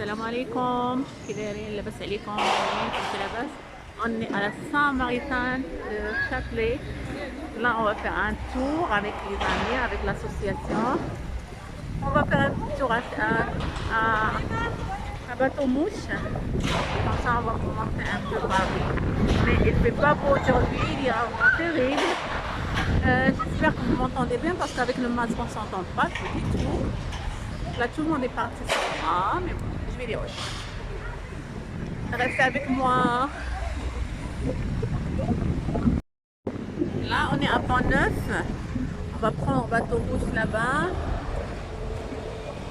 السلام عليكم، كي دايرين؟ لاباس عليكم؟ كنتي لاباس؟ On est à la Saint-Maritain de Châtelet. Là, on va faire un tour avec les amis, avec l'association. On va faire un petit tour à bateau-mouche. Comme ça, on va vous montrer un peu Paris. Mais il ne fait pas beau aujourd'hui, il est vraiment terrible. J'espère que vous m'entendez bien parce qu'avec le masque, on ne s'entend pas du tout. Là, tout le monde est parti sur moi, mais bon, je vais les rejoindre. Restez avec moi. Là, on est à Pont-Neuf. On va prendre un bateau rouge là-bas.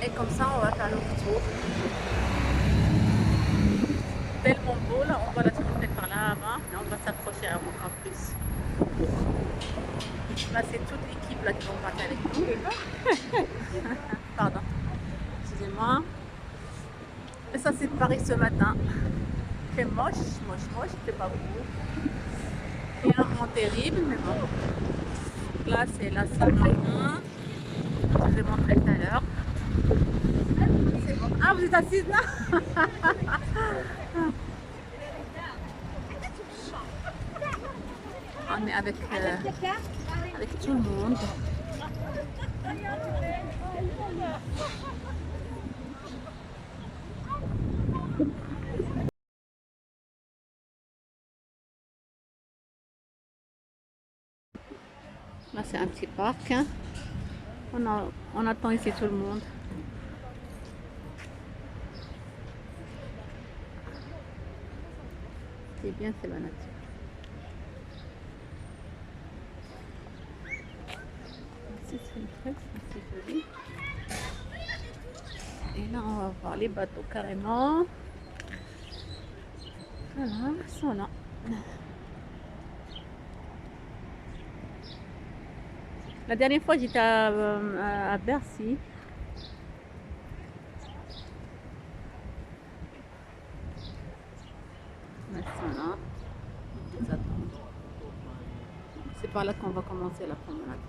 Et comme ça, on va faire le tour. Tellement beau, là, on va la trouver par là-bas. Et on va s'approcher encore plus. Là, c'est toute l'équipe là qui vont partir avec nous. Pardon. Excusez-moi. Et ça, c'est Paris ce matin. C'est moche, c'est pas beau. C'est vraiment terrible, mais bon. Là, c'est la Saint-Maritain. Je vous ai montré tout à l'heure. Bon. Ah, vous êtes assise là? On est avec tout le monde. Là, c'est un petit parc. Hein. On attend ici tout le monde. C'est bien, c'est la nature. Ici, c'est une fraise, c'est joli. Et là, on va voir les bateaux carrément. Voilà, ils sont là. La dernière fois, j'étais à Bercy. Ils sont là. Ils attendent. C'est par là qu'on va commencer la promenade.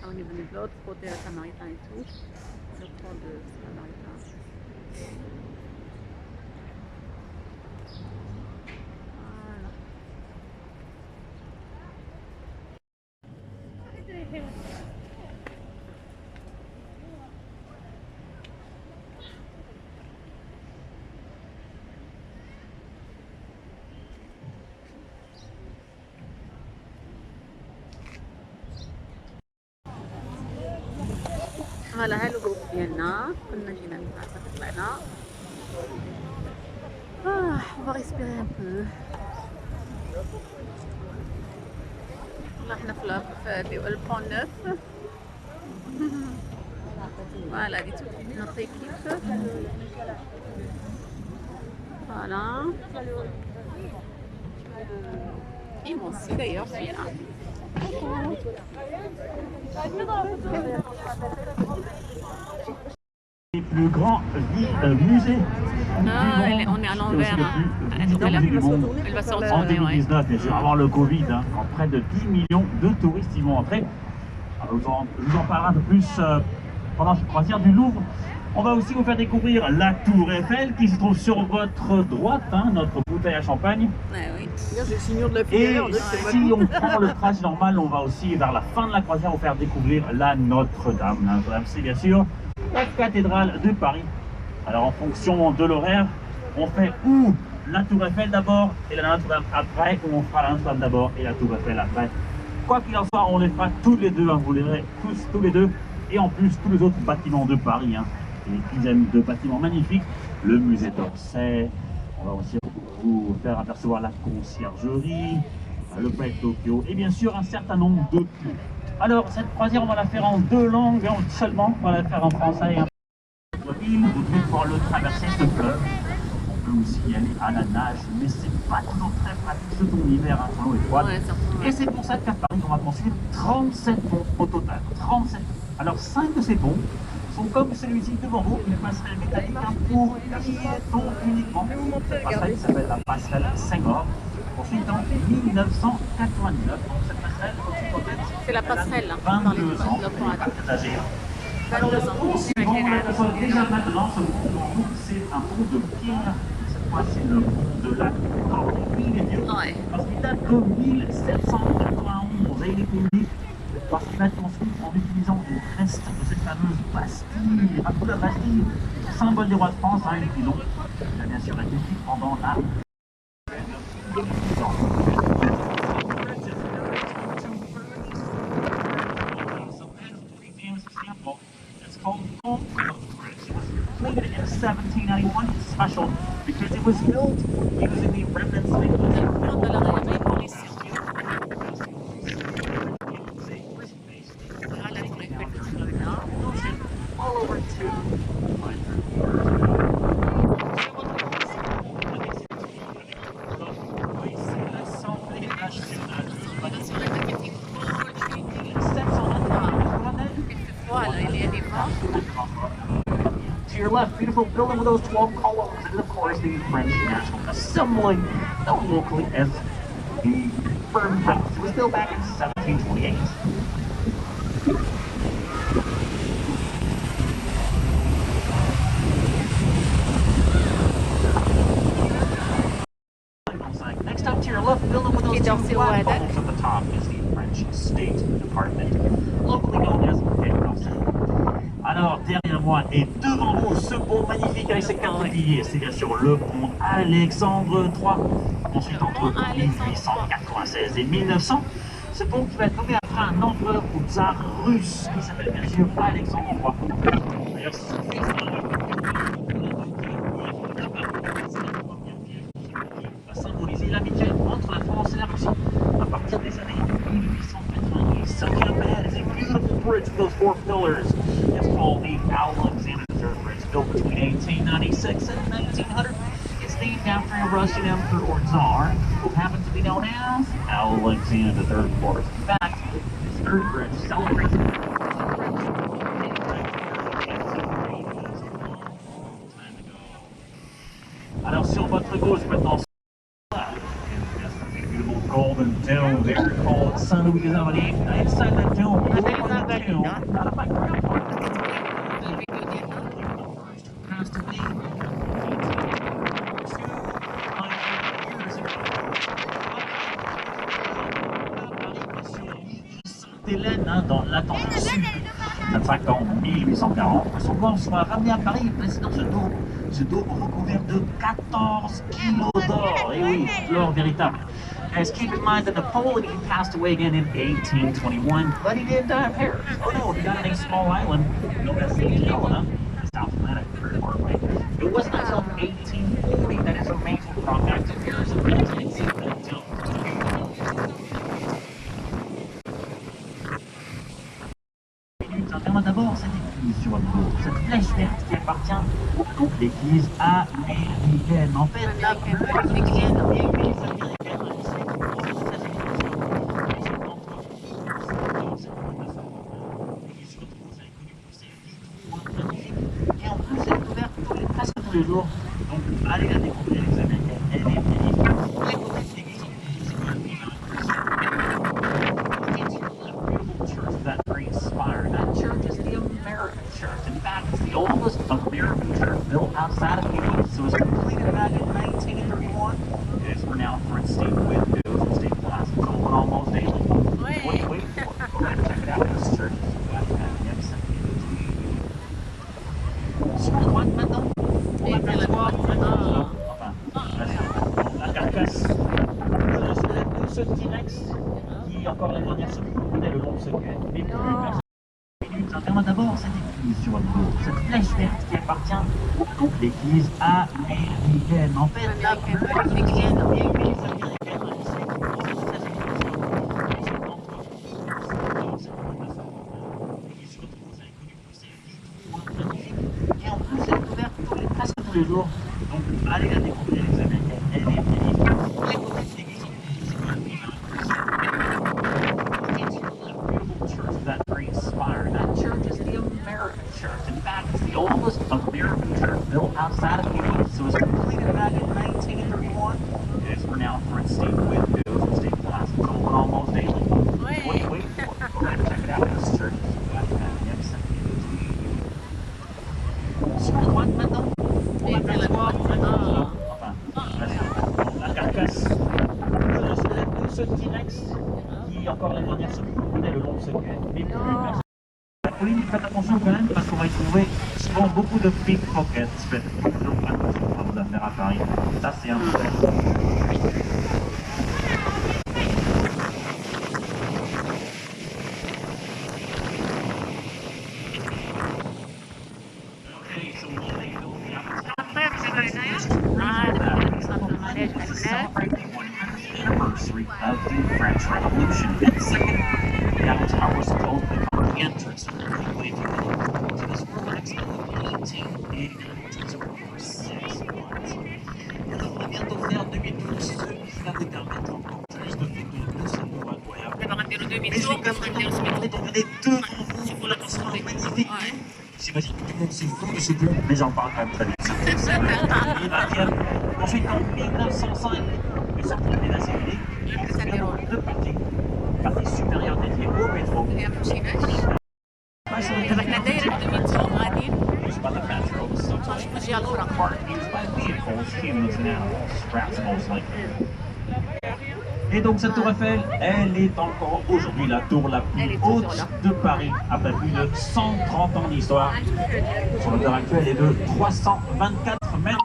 Là, on est venu de l'autre côté à Saint-Maritain et tout. Le pont de Saint-Maritain. هلا الجروب ديالنا كنا جينا للمعركة طلعنا. On va respirer un peu. Là احنا في le Pont-Neuf. Voilà, dit notre équipe. Voilà. Et moi aussi d'ailleurs, je suis là. Les plus grands musées. Ah, on est à l'envers. Elle va se retourner, en 2019, bien sûr, avant le Covid, hein, quand près de 10 millions de touristes y vont entrer. Alors, je vous en parlerai un peu plus pendant cette croisière du Louvre. On va aussi vous faire découvrir la Tour Eiffel qui se trouve sur votre droite, hein, notre bouteille à champagne. Ouais, oui. Et si on prend le trajet normal, on va aussi vers la fin de la croisière vous faire découvrir la Notre-Dame. Notre-Dame, c'est bien sûr la cathédrale de Paris. Alors en fonction de l'horaire, on fait ou la Tour Eiffel d'abord et la Notre-Dame après, ou on fera la Notre-Dame d'abord et la Tour Eiffel après. Quoi qu'il en soit, on les fera tous les deux, hein, vous les verrez tous les deux, et en plus tous les autres bâtiments de Paris, hein, des dizaines de bâtiments magnifiques, le musée d'Orsay, on va aussi vous faire apercevoir la conciergerie, le palais de Tokyo, et bien sûr un certain nombre de plus. Alors cette croisière, on va la faire en deux langues seulement, on va la faire en français et en ville, vous devez pouvoir le traverser ce fleuve. On peut aussi y aller à la nage, mais c'est pas toujours très pratique, surtout en hiver, hein, sur l'eau est froide. Ouais, et c'est pour ça qu'à Paris, on va construire 37 ponts au total. 37. Alors 5 de ces ponts sont comme celui-ci devant vous, une passerelle métallique pour piétons uniquement. Cette passerelle qui s'appelle la passerelle Senghor. Ensuite, en 1999, donc cette passerelle, c'est la passerelle, 22 ans, très âgée. Alors, 22 le ans. pont suivant, on voit déjà maintenant ce pont devant nous, c'est un pont de pierre. Cette fois, c'est le pont de la Concorde. Oui, il est vieux. Ouais. Parce qu'il date de 1791 et il est connu parce qu'il a été construit en utilisant les restes de cette fameuse Bastille. Rappelez-vous la Bastille, symbole des rois de France, hein, et puis donc, il a bien sûr été dit pendant la It's called Pont Bridge. It was completed in 1791. It's special because it was built using the remnants of Pont de la Révolution. Ah, la Révolution. all over to Voilà, il y a des vents. To your left, beautiful building with those 12 columns, and of course the French National Assembly, known locally as the Bourbon House. It was built back in 1728. Next up to your left, building with those two flat columns at the top is the French State Department, locally known as Edmondson. Alors, derrière moi et devant vous, ce pont magnifique avec ses quatre piliers, c'est bien sûr le pont Alexandre III. Ensuite, entre 1896 et 1900, ce pont qui va être nommé après un empereur ou tsar russe qui s'appelle bien sûr Alexandre III. D'ailleurs, va symboliser l'amitié entre la France et la Russie à partir des années 1890. Circular bed is a beautiful bridge with those four pillars. It's called the Alexander III Bridge, built between 1896 and 1900. It's named after a Russian emperor or tsar who happened to be known as Alexander III, of course. In fact, this third bridge celebrates alors sur votre gauche maintenant, beautiful golden dome, they call it Saint Louis des Invalides. Inside that dome, not a my grandpa. Passed away 200 Sainte-Hélène, hein, dans l'Atlantique Sud, 25 ans, 1840. Son corps sera ramené à Paris, placé dans ce dôme recouvert de 14 kilos d'or. Et oui, l'or véritable. Guys, keep in mind that Napoleon passed away again in 1821, but he didn't die of Paris. Oh no, he died on a small island known as St. Helena, in the South Atlantic, very far away. It wasn't until 1840 that his remains were brought back to Paris and until d'abord cette église sur votre dos, cette flèche verte qui appartient au groupe d'église américaine. En fait, la plus ancienne église américaine et en plus elle est ouverte presque tous les jours. Donc allez la découvrir les Américaines, elle est magnifique. Les côtés de l'église, that inspired. That church is the American church. In fact, it's the oldest American church built outside of England. So it was completed back in 1931. It is renowned for its state windows and state glass. It's open almost daily. Wait for it. Go ahead and check it out. This church is magnificent. Sur la droite maintenant, on va percevoir la carcasse de ce T-Rex qui, encore la dernière semaine, le long de ce quai. Mais plus personne. D'abord cette église sur votre dos, cette flèche verte qui appartient au groupe d'église américaine. En fait, la plus ancienne église américaine et en plus elle est ouverte presque tous les jours. Donc allez la découvrir les Américaines. Elle est magnifique. Les côtés de l'église, that inspired. That church is the American church. In fact, it's the oldest American church built outside of England. So it was completed back in 1931. It is renowned for its state windows and state glass. It's open almost daily. Wait for it. Go ahead and check it out. This church is magnificent. faites attention quand même parce qu'on va y trouver souvent beaucoup de pickpockets. Faites toujours attention à vos affaires à Paris. Ça, c'est un problème. Anniversary of the French Revolution. And the second downtown was built with the entrance to this relaxed in 1889. It took over 6 months. Alors, on va bientôt faire 2012, ce qui va vous permettre encore plus de photos de ce nouveau incroyable. Mais je vais quand même vous demander d'en venir devant vous pour la façon magnifique. J'imagine que tout le monde se fout de ce pont, mais j'en parle quand même très vite. Ensuite, en 1905, le centre de ménage unique, deux parties. Partie supérieure dédiée au métro. Used by the metro, sometimes part used by vehicles, humans and animals, rats most likely. Et donc cette tour Eiffel, elle est encore aujourd'hui la tour la plus haute de Paris, après plus de 130 ans d'histoire. Son hauteur actuelle est de 324 mètres.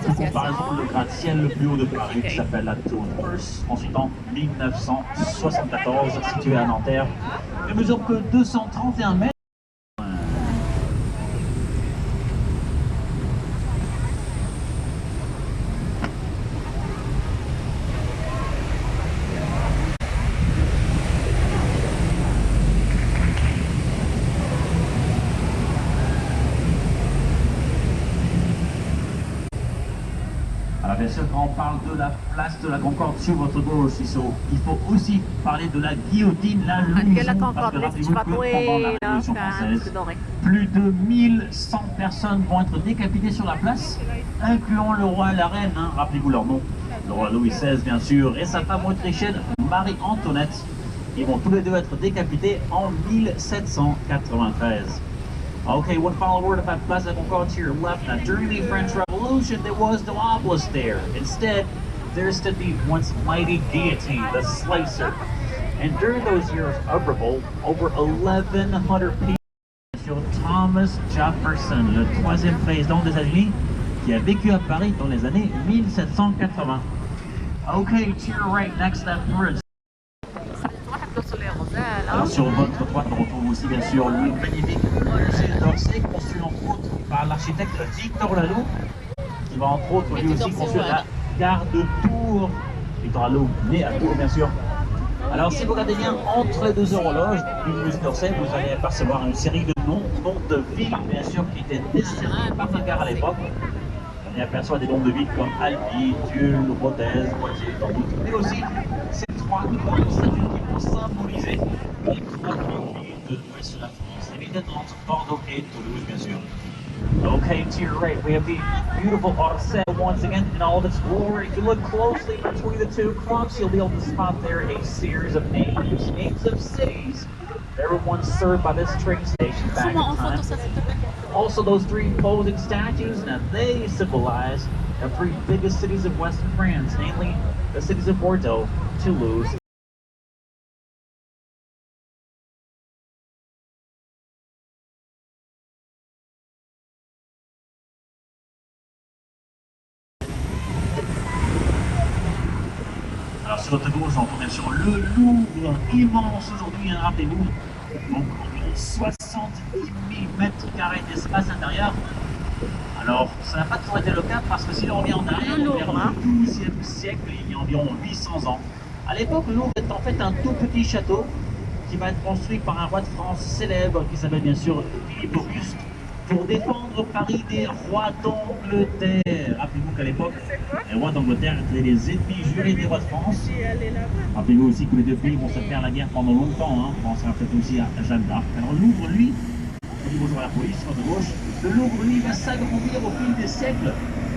Pour comparaison, le gratte-ciel le plus haut de Paris, qui s'appelle la tour Eiffel, ensuite en 1974, située à Nanterre, ne mesure que 231 mètres. Alors bien sûr, quand on parle de la place de la Concorde sur votre gauche, il faut aussi parler de la guillotine, la Louison, parce que rappelez-vous que pendant la Révolution française, plus de 1100 personnes vont être décapitées sur la place, incluant le roi et la reine, hein, rappelez-vous leur nom, le roi Louis XVI bien sûr, et sa femme autrichienne Marie-Antoinette. Ils vont tous les deux être décapités en 1793. Okay, one final word about Place de la Concorde to your left. Now, during the French Revolution, there was no obelisk there. Instead, there stood the once mighty guillotine, the slicer. And during those years of revolt, over 1,100 people, sur Thomas Jefferson, le troisième président des États-Unis, qui a vécu à Paris dans les années 1780. Okay, to your right, next to that bridge. Alors sur votre droite, on retrouve aussi bien sûr le magnifique musée d'Orsay, construit entre autres par l'architecte Victor Laloux, qui va entre autres lui aussi construire la gare de Tours. Victor Laloux, né à Tours bien sûr. Alors si vous regardez bien entre les deux horloges du musée d'Orsay, vous allez apercevoir une série de noms de villes bien sûr qui étaient décernés par la gare à l'époque. On y aperçoit des noms de villes comme Albi, Tulle, Rodez, Poitiers, tant d'autres. Mais aussi ces trois grandes statues qui vont symboliser les trois grandes villes de l'ouest de la France. Évidemment, Bordeaux et Toulouse, bien sûr. Okay, to your right, we have the beautiful Orsay once again in all of its glory. If you look closely between the two clumps, you'll be able to spot there a series of names of cities that were once served by this train station back in time. Also, those three imposing statues, now they symbolize the three biggest cities of Western France, namely the cities of Bordeaux, Toulouse. Alors sur notre gauche, on trouve bien sûr le Louvre, immense aujourd'hui, hein, rappelez-vous, donc environ 70 000 mètres carrés d'espace intérieur. Alors, ça n'a pas toujours été le cas parce que si on revient en arrière, vers le XIIe siècle, il y a environ 800 ans. À l'époque, le Louvre est en fait un tout petit château qui va être construit par un roi de France célèbre qui s'appelle bien sûr Philippe Auguste pour défendre Paris des rois d'Angleterre. Rappelez-vous qu'à l'époque, les rois d'Angleterre étaient les ennemis jurés des rois de France. Rappelez-vous aussi que les deux pays vont se faire la guerre pendant longtemps. Hein. On pensera peut-être aussi à Jeanne d'Arc. Alors le Louvre, lui, on dit bonjour à la police, sur de gauche, le Louvre, lui, va s'agrandir au fil des siècles.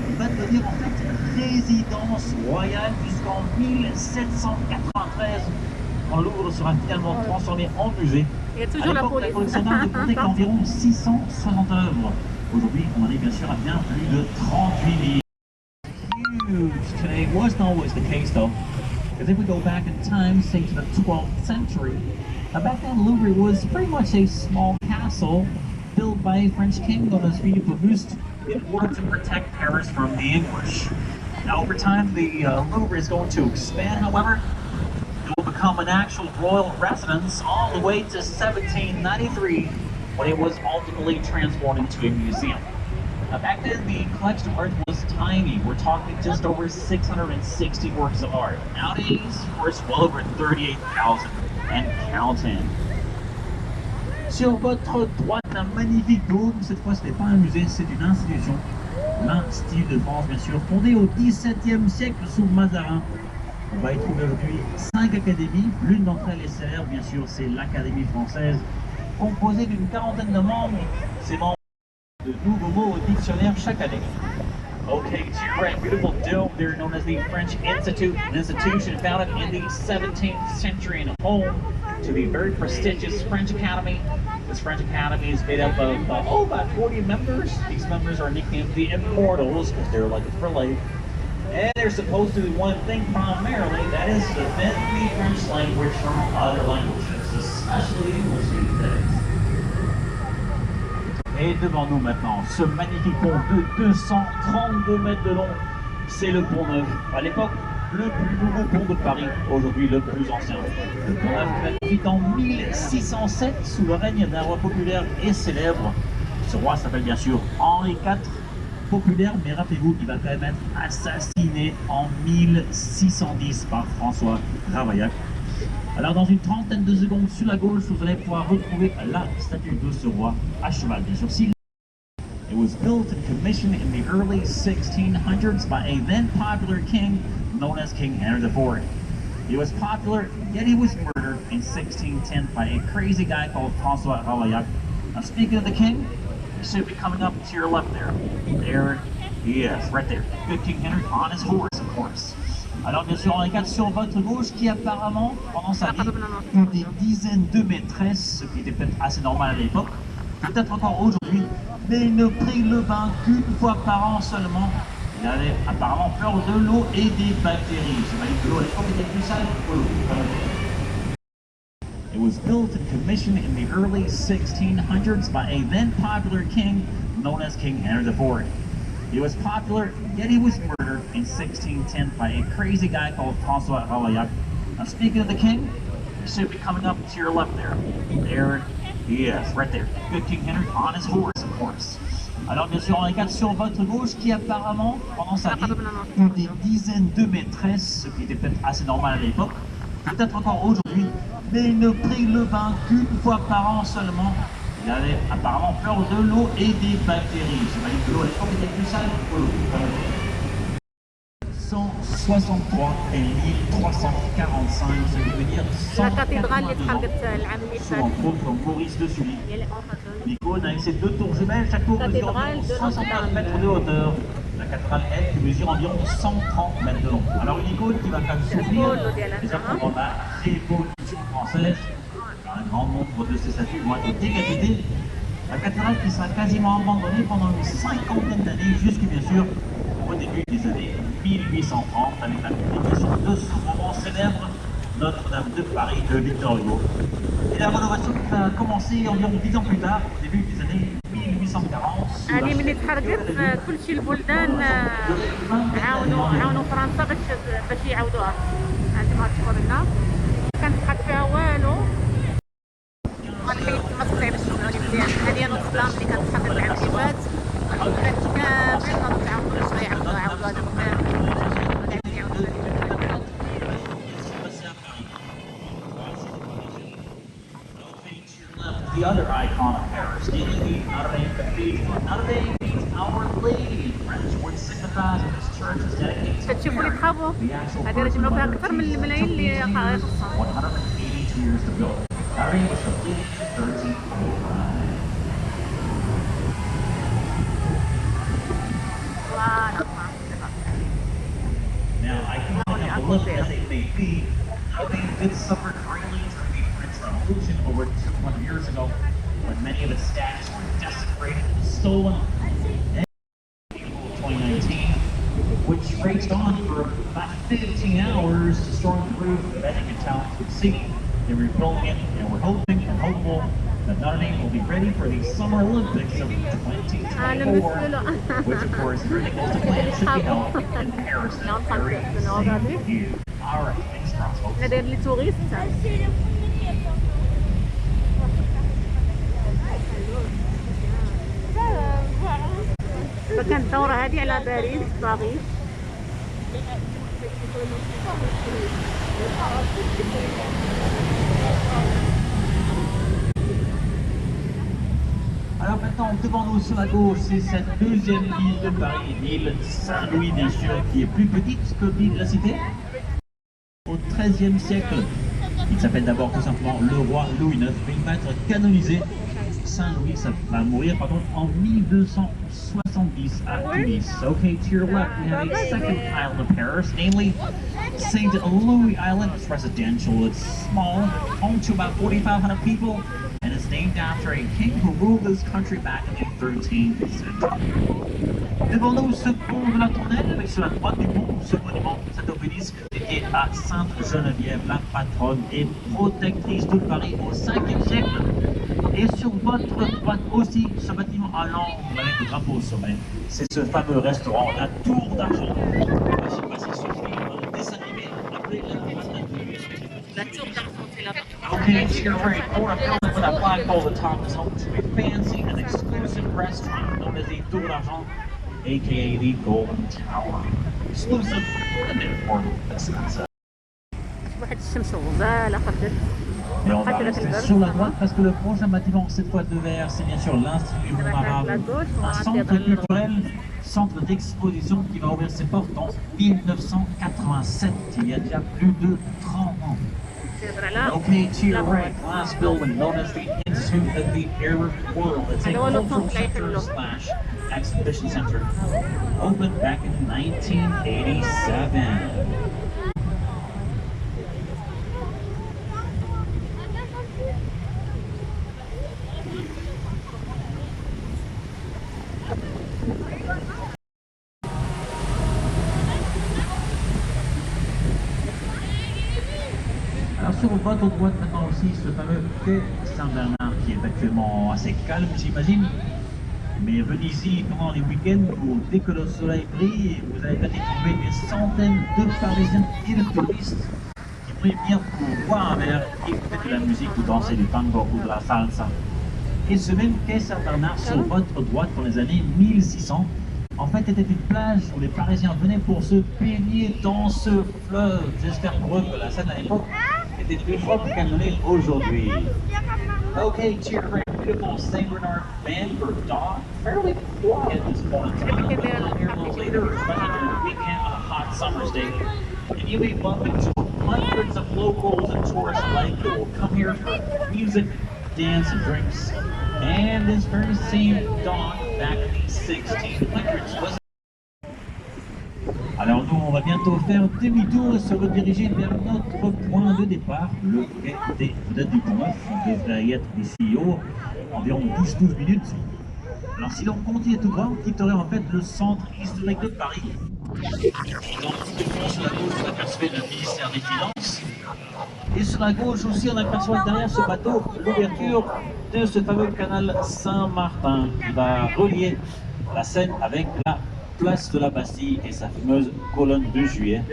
Il va devenir en fait résidence royale jusqu'en 1793. Quand le Louvre sera finalement transformé en musée. À l'époque, la collection d'art ne comptait qu'environ 660 œuvres. Aujourd'hui, on en est bien sûr à bien plus de 38 livres. Huge today wasn't always the case though, because if we go back in time, say to the 12th century, Now back then, Louvre was pretty much a small castle built by a French king known as Philippe Auguste in order to protect Paris from the English. Now over time, the Louvre is going to expand, however. It will become an actual royal residence all the way to 1793 when it was ultimately transformed into a museum. Now back then, the collection of art was tiny. We're talking just over 660 works of art. Nowadays, of course, well over 38,000 and counting. Sur votre droite, un magnifique dôme. Cette fois, ce n'est pas un musée, c'est une institution. L'Institut de France, bien sûr, fondé au XVIIe siècle sous Mazarin. On va y trouver aujourd'hui 5 académies. L'une d'entre elles est célèbre, bien sûr, c'est l'Académie française, composée d'une quarantaine de membres. Ces membres de nouveaux mots au dictionnaire chaque année. Okay, to your right, beautiful dome. They're known as the French Institute, an institution founded in the 17th century and home to the very prestigious French Academy. This French Academy is made up of about 40 members. These members are nicknamed the Immortals because they're like for life. And they're supposed to do one thing primarily, that is to defend the French language from other languages, especially English these days. Et devant nous maintenant, ce magnifique pont de 232 mètres de long, c'est le Pont Neuf. À l'époque, le plus nouveau pont de Paris, aujourd'hui le plus ancien. Le Pont Neuf a été construit en 1607 sous le règne d'un roi populaire et célèbre. Ce roi s'appelle bien sûr Henri IV, populaire, mais rappelez-vous qu'il va quand même être assassiné en 1610 par François Ravaillac. Alors dans une trentaine de secondes sur la gauche, vous allez pouvoir retrouver la statue de ce roi à cheval, bien sûr. It was built and commissioned in the early 1600s by a then popular king known as King Henry IV. He was popular, yet he was murdered in 1610 by a crazy guy called François Ravaillac. Now speaking of the king, he should be coming up to your left there. There he is, right there. Good King Henry on his horse, of course. Alors bien sûr, Henri IV sur votre gauche qui apparemment, pendant sa vie, eut des dizaines de maîtresses, ce qui était peut-être assez normal à l'époque, peut-être encore aujourd'hui, mais il ne prit le bain qu'une fois par an seulement. Il avait apparemment peur de l'eau et des bactéries. J'imagine que l'eau à l'époque était plus sale que l'eau. It was built and commissioned in the early 1600s by a then popular king known as King Henry IV. He was popular, yet he was murdered in 1610 by a crazy guy called François Ravaillac. Now speaking of the king, he should be coming up to your left there. There he is, right there. Good King Henry on his horse, of course. Alors bien sûr, Henri IV sur votre gauche qui apparemment, pendant sa vie, eut des dizaines de maîtresses, ce qui était peut-être assez normal à l'époque, peut-être encore aujourd'hui, mais il ne prit le bain qu'une fois par an seulement. Il avait apparemment peur de l'eau et des bactéries. J'imagine que l'eau à l'époque était plus sale que l'eau. 163 et 1345, ce qui veut dire 182 ans. Entre autres, Maurice de Sully. L'icône avec ses deux tours jumelles, chaque tour mesure environ 69 mètres de hauteur. La cathédrale, elle, qui mesure environ 130 mètres de long. Alors une icône qui va quand même souffrir, déjà pour la Révolution française. Un grand nombre de ces statues vont être décapitées. La cathédrale qui sera quasiment abandonnée pendant une cinquantaine d'années, jusqu'à bien sûr au début des années 1830, avec la publication de ce roman célèbre, Notre-Dame de Paris de Victor Hugo. Et la rénovation a commencé environ 10 ans plus tard, au début des années 1840. يعني ملي تحرقت كل شيء البلدان عاونوا فرنسا باش يعاودوها. عند ما تشوفوا لنا كانت تحط فيها والو. ما تقطع باش تسمعوني مزيان. هذه نوتردام اللي كانت تحط العام اللي فات. ولات كامل ما تعاودوا باش غيعاودوا هذا الكلام. The other icon of Paris, the Notre Dame Cathedral. Notre Dame means Our Lady in French, which signifies that this church is dedicated to كتشوفوا لي تخافوا. هذه راه جبنا فيها أكثر من الملايين اللي خاصهم. 182 years to build. Paris was completed in 1305. Now, iconic of the look as it may be, Notre Dame did suffer greatly during the French Revolution over 200 years ago, when many of its statues were desecrated and stolen. And in April 2019, which raged on for about 15 hours, destroying the roof, preventing a town from seeing. They were filming it, and we're hoping and hopeful that Notre Dame will be ready for the Summer Olympics of 2024, which of course, if everything goes to plan, should be held in Paris that very same year. All right, thanks, cross, folks. Il y a des touristes. فكان الدورة هذه على باريس. Alors maintenant, devant nous sur la gauche, c'est cette deuxième ville de Paris, l'île Saint-Louis bien sûr, qui est plus petite que l'île de la Cité. Au XIIIe siècle, il s'appelle d'abord tout simplement le roi Louis IX, mais il va être canonisé. Saint-Louis, ça va mourir en 1270 à Tunis. Okay, to your left, we have a second island of Paris, namely St. Louis Island. It's residential, it's small, home to about 4,500 people, and it's named after a king who ruled this country back in the 13th century. Devant nous, ce pont de la Tournelle, avec sur la droite du pont, ce monument, cet obélisque dédié à Sainte Geneviève, la patronne et protectrice de Paris au 5e siècle. Et sur votre droite aussi, ce bâtiment à l'angle avec le drapeau au sommet, c'est ce fameux restaurant, la Tour d'Argent. Je sais pas si ce film, le dessin animé, appelé La Tour d'Argent, c'est là-bas. Okay, to your right, corner building with that flagpole at the top is home to a fancy and exclusive restaurant known as the Tour d'Argent, aka the Golden Tower. Exclusive and therefore expensive. واحد الشمس غزالة خدت. Et on va rester sur la droite parce que le prochain bâtiment, cette fois de verre, c'est bien sûr l'Institut du Monde Arabe, un centre culturel, centre d'exposition qui va ouvrir ses portes en 1987, il y a déjà plus de 30 ans. Okay, to your right, glass building known as the Institute of the Arab World. It's a cultural center slash exhibition center, opened back in 1987. Alors sur votre droite maintenant aussi ce fameux quai Saint-Bernard qui est actuellement assez calme j'imagine. Mais venez ici pendant les week-ends où dès que le soleil brille, vous allez peut-être trouver des centaines de Parisiens et de touristes qui vont venir pour boire un verre, écouter de la musique ou danser du tango ou de la salsa. Et ce même quai Saint-Bernard sur votre droite dans les années 1600, en fait était une plage où les Parisiens venaient pour se baigner dans ce fleuve. J'espère pour eux que la scène à l'époque était plus propre qu'elle ne l'est aujourd'hui. Okay, to your right, beautiful St. Bernard Banford Dock. Fairly quiet at this point in time. Here a little later, especially during the weekend on a hot summer's day, and you'll be bumping into hundreds of locals and tourists alike who will come here for music, dance, and drinks. And this very same dock back in the 1600s was. Alors nous, on va bientôt faire demi-tour et se rediriger vers notre point de départ, le quai des Vedettes du Pont-Neuf. On devrait y être d'ici environ 10-12 minutes. Alors si l'on continue tout droit, on quitterait en fait le centre historique de Paris. Dans le petit pont sur la gauche, on aperçoit le ministère des Finances. Et sur la gauche aussi, on aperçoit derrière ce bateau l'ouverture de ce fameux canal Saint-Martin qui va relier la Seine avec la place de la Bastille et sa fameuse colonne de Juillet.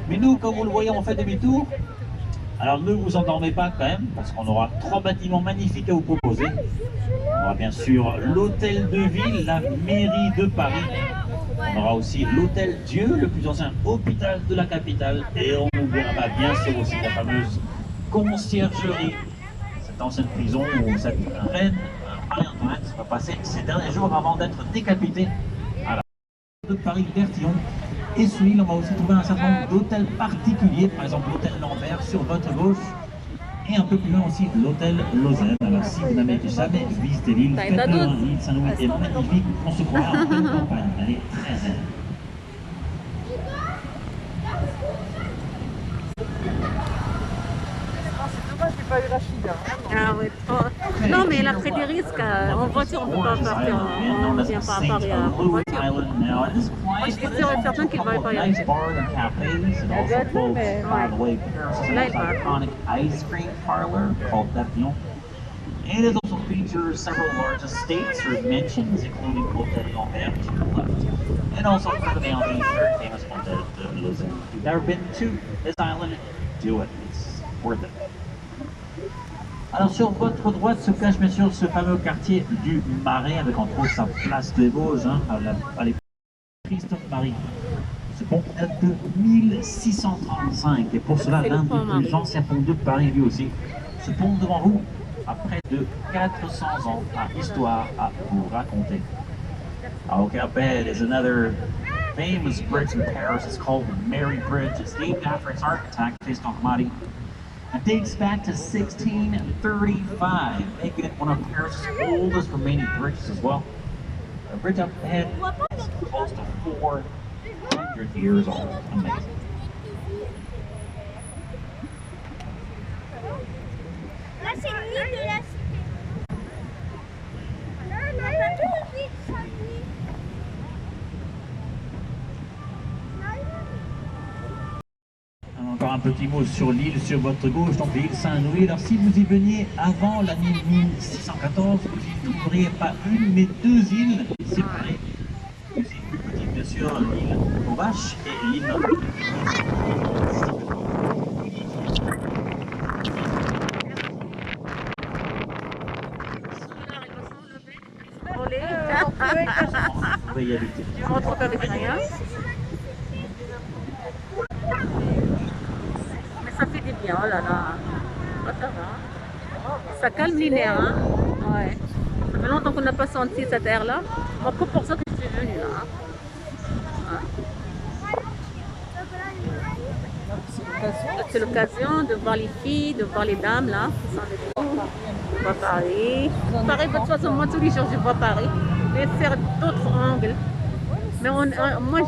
Mais nous, comme vous le voyez, on fait demi-tour. Alors ne vous endormez pas quand même, parce qu'on aura 3 bâtiments magnifiques à vous proposer. On aura bien sûr l'hôtel de ville, la mairie de Paris. On aura aussi l'hôtel Dieu, le plus ancien hôpital de la capitale. Et on verra bien sûr aussi la fameuse conciergerie, cette ancienne prison où cette reine Marie-Antoinette va passer ses derniers jours avant d'être décapitée de Paris-Bertillon. Et sur l'île, on va aussi trouver un certain nombre d'hôtels particuliers, par exemple l'hôtel Lambert sur votre gauche, et un peu plus loin aussi l'hôtel Lausanne. Alors si vous n'avez jamais visité l'île, faites-le, l'île Saint-Louis est magnifique, on se croit en pleine campagne, elle est très zen. Ah oui, oh. Non mais elle a pris des risques, on voit voiture, on ne peut pas gorgeous partir. island, man, On known ne as vient the pas à Saint Paris en Louis voiture. Island. Now, it is quiet, suis but sûre et there's certaine a qu'il va couple pas of y nice aller. bars and cafes. It also Exactement, boasts, mais by the ouais. way, Paris' Là, most il part. iconic ice cream parlor called Papillon. And it also features several large estates or mansions, including Hotel Lambert to your left. And also Ferdinand, the very famous Hotel de Lausanne. If you've never been to this island, do it. It's worth it. Alors sur votre droite se cache bien sûr ce fameux quartier du Marais avec entre autres sa place des Vosges, hein, à l'époque Christophe Marie. Ce pont date de 1635 et pour cela l'un des plus anciens ponts de Paris lui aussi. Ce pont devant vous a près de 400 ans d'histoire à vous raconter. Au Capet is another famous bridge in Paris. It's called the Mary Bridge. It's named after its architect, Christophe Marie. It dates back to 1635, making it one of Paris' oldest remaining bridges as well. The bridge up ahead is close to 400 years old. Amazing. Là, c'est le nid de la cité. Non, non, non, le nid de Saint-Louis. Encore un petit mot sur l'île sur votre gauche, donc l'île Saint-Louis. Alors si vous y veniez avant l'année 1614, vous n'y trouveriez pas une mais deux îles séparées. Une île plus petite bien sûr, l'île aux Vaches et l'île Notre. Vous pouvez y habiter. Tu rentres avec rien. Mais ça fait du bien, oh là là. Oh, ça va. Ça calme les nerfs, hein. Ouais. Ça fait longtemps qu'on n'a pas senti cette air-là. Moi, que pour ça que je suis venue là. Hein. Ouais. C'est l'occasion de voir les filles, de voir les dames là. Qui sont avec nous. Je vois Paris. Paris, de toute façon, moi tous les jours je vois Paris. Je vais faire d'autres angles. Mais moi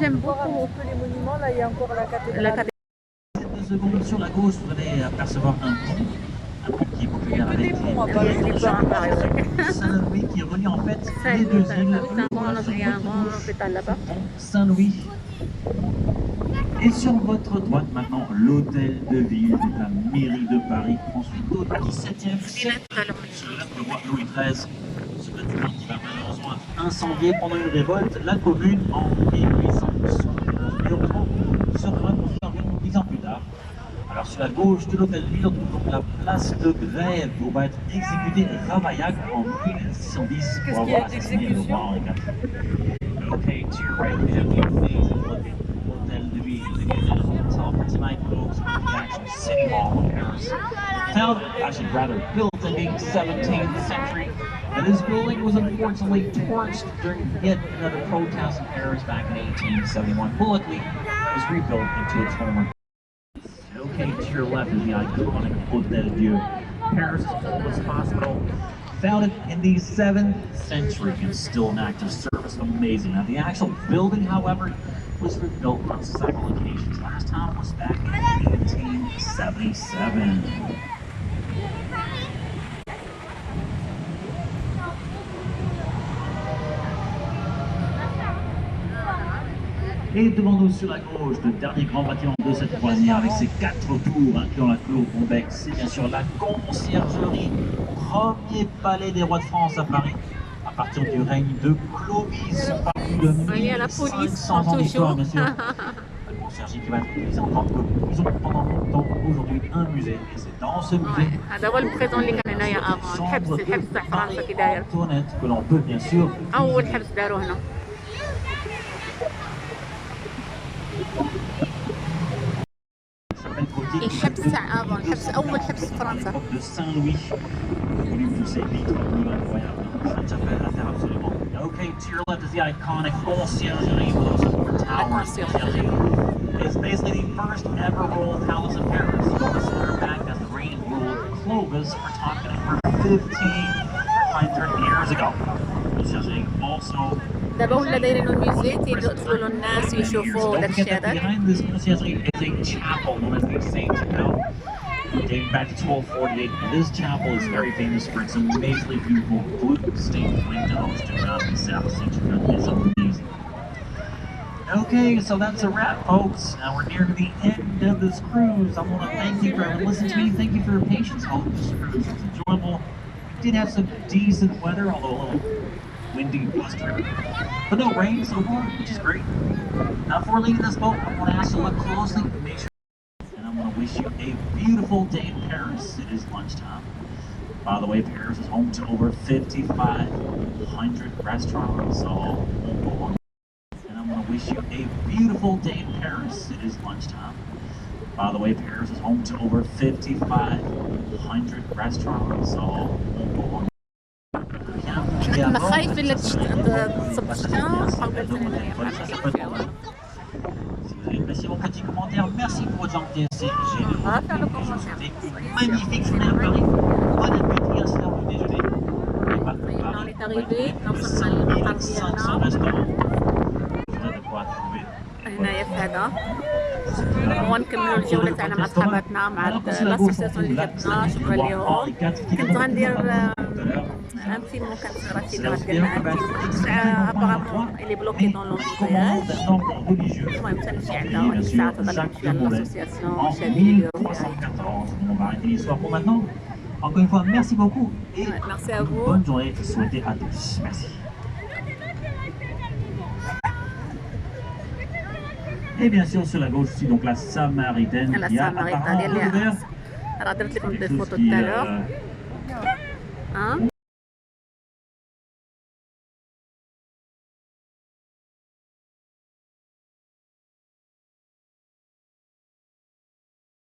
j'aime beaucoup Les monuments, là, il y a encore la cathédrale. la cathédrale. 2 secondes sur la gauche, vous allez apercevoir un pont qui est populaire avec les Saint-Louis qui relie en fait les deux îles. Il y a un grand hôpital là-bas. Saint-Louis. Et sur votre droite maintenant, l'hôtel de ville de la mairie de Paris, construit au XVIIe siècle sur l'œuvre du roi Louis XIII. Ce bâtiment qui va malheureusement être incendié pendant une révolte, la commune en 1871. Et on se reconstruit environ 10 ans plus tard. Alors sur la gauche de l'hôtel de ville, on trouve donc la place de grève où va être exécuté Ravaillac en 1610 pour avoir assassiné le roi Henri IV. Okay, to your right, we have the amazing looking Hotel de Ville, the hotel for tonight, folks, the actual City Hall of Paris. Founded, actually rather built in the 17th century, and this building was unfortunately torched during yet another protest in Paris back in 1871. Luckily, it was rebuilt into its former. Okay, to your left is the iconic Hotel Dieu, Paris' oldest hospital. Founded in the 7th century and still in active service. Amazing. Now, the actual building, however, was rebuilt on several occasions. Last time was back in 1877. Et devant nous sur la gauche, le dernier grand bâtiment de cette croisière avec ses 4 tours incluant la tour Bombec, c'est bien sûr la conciergerie, premier palais des rois de France à Paris. À partir du règne de Clovis, par plus de 1500 ans d'histoire, bien sûr. La conciergerie qui va être utilisée en tant que prison pendant longtemps. Aujourd'hui, un musée, et c'est dans ce musée هذا هو البريزون اللي كان هنايا افون الحبس تاع فرنسا كي داير Antoinette que l'on peut bien sûr اول حبس داروه هنا الحبس تاع افون الحبس اول حبس في فرنسا de Saint-Louis, connu pour ses vitres bleues incroyables. Ça s'appelle à faire absolument. Okay, to your left is the iconic conciergerie with also your tower conciergerie. It's basically the first ever royal palace in Paris. It was back as the reign and rule of Clovis. We're talking about 1500 years ago. Conciergerie also. دابا ولا دايرين الميوزي تيدخلوا الناس يشوفوا داك الشيء هذاك. Behind this conciergerie is a chapel known as the Saint Chapel, dating back to 1248. And this chapel is very famous for its amazingly beautiful blue stained windows. Okay, so that's a wrap, folks. Now we're near the end of this cruise. I want to thank you for listening to me. Thank you for your patience. I hope this cruise was enjoyable. We did have some decent weather, although a little windy, blustery. But no rain so far, which is great. Now, before leaving this boat, I want to ask you to look closely. Make sure. And I want to wish you a beautiful day in Paris. It is lunchtime. By the way, Paris is home to over 5,500 restaurants. So we'll go on. And I want to wish you a beautiful day in Paris. It is lunchtime. By the way, Paris is home to over 5,500 restaurants. So we'll go on. أنا خايفة لا تصب الشتاء Merci vos petits commentaires, merci pour votre gentillesse. On va faire le Je vous commentaire. souhaite une magnifique journée à Paris. Bon appétit, ainsi dans le déjeuner. On est arrivé, nous sommes allés 500 restaurants. Vous avez de quoi trouver. هنايا في هذا ونكملوا الجولة تاعنا مع صحاباتنا مع الاسوسياسيون اللي جاتنا. شكرا لهم. كنت غندير ان فيلم كان صغيرة فينا ديالنا ان فيلم ابارامون اللي بلوكي دون لومبوتياج. المهم تنمشي عندها ونص ساعة تهضر فيها الاسوسياسيون شادي يديروا فيها. On va arrêter l'histoire pour maintenant. Encore une fois, merci beaucoup et Merci à vous. bonne journée souhaitée à tous. Merci. Et bien sûr, sur la gauche, ici, donc la Samaritaine. La qui a Samaritaine apparemment اللي ouvert راه درت لكم quelque دي chose فوتو qui, tout à l'heure.